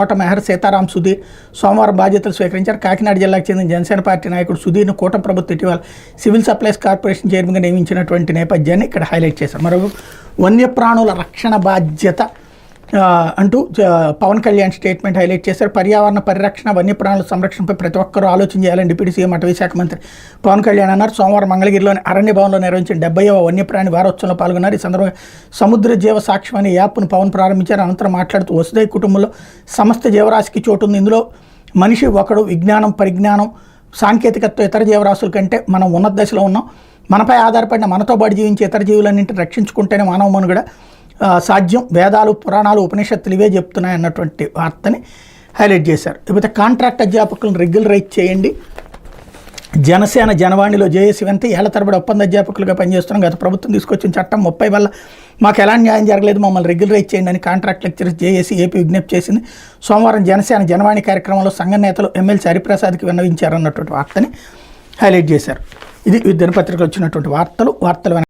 కోట మెహర్ సీతారాం సుధీర్ సోమవారం బాధ్యతలు స్వీకరించారు. కాకినాడ జిల్లాకు చెందిన జనసేన పార్టీ నాయకుడు సుధీర్ను కూటమి ప్రభుత్వం ఇటీవల సివిల్ సప్లైస్ కార్పొరేషన్ చైర్మన్గా నియమించినటువంటి నేపథ్యాన్ని ఇక్కడ హైలైట్ చేశారు. మరో వన్యప్రాణుల రక్షణ బాధ్యత అంటూ పవన్ కళ్యాణ్ స్టేట్మెంట్ హైలైట్ చేశారు. పర్యావరణ పరిరక్షణ, వన్యప్రాణుల సంరక్షణపై ప్రతి ఒక్కరూ ఆలోచన చేయాలని డిప్యూటీ సీఎం అటవీ శాఖ మంత్రి పవన్ కళ్యాణ్ అన్నారు. సోమవారం మంగళగిరిలోని అరణ్య భవన్లో నిర్వహించిన 70వ వన్యప్రాణి వారోత్సవంలో పాల్గొన్నారు. ఈ సందర్భంగా సముద్ర జీవ సాక్ష్యం అనే యాప్ను పవన్ ప్రారంభించారు. అనంతరం మాట్లాడుతూ వసుదై కుటుంబంలో సమస్త జీవరాశికి చోటు ఉంది. ఇందులో మనిషి ఒకడు. విజ్ఞానం, పరిజ్ఞానం, సాంకేతికతతో ఇతర జీవరాశుల కంటే మనం ఉన్నత దశలో ఉన్నాం. మనపై ఆధారపడిన, మనతో పాటు జీవించే ఇతర జీవులన్నింటిని రక్షించుకుంటేనే మానవ మనుగడ సాధ్యం. వేదాలు, పురాణాలు, ఉపనిషత్తులు ఇవే చెప్తున్నాయి అన్నటువంటి వార్తని హైలైట్ చేశారు. ఇకపోతే కాంట్రాక్ట్ అధ్యాపకులను రెగ్యులరైజ్ చేయండి. జనసేన జనవాణిలో జేఏసీ వెంట ఏళ్ల తరబడి ఒప్పంద అధ్యాపకులుగా పనిచేస్తున్నాం. గత ప్రభుత్వం తీసుకొచ్చిన చట్టం 30 వల్ల మాకు ఎలాంటి న్యాయం జరగలేదు, మమ్మల్ని రెగ్యులరైజ్ చేయండి అని కాంట్రాక్ట్ లెక్చరర్స్ జేఏసీ ఏపీ విజ్ఞప్తి చేసింది. సోమవారం జనసేన జనవాణి కార్యక్రమంలో సంఘ నేతలు ఎమ్మెల్సీ హరిప్రసాద్కి విన్నవించారన్నటువంటి వార్తని హైలైట్ చేశారు. ఇది దినపత్రికలు వచ్చినటువంటి వార్తలు.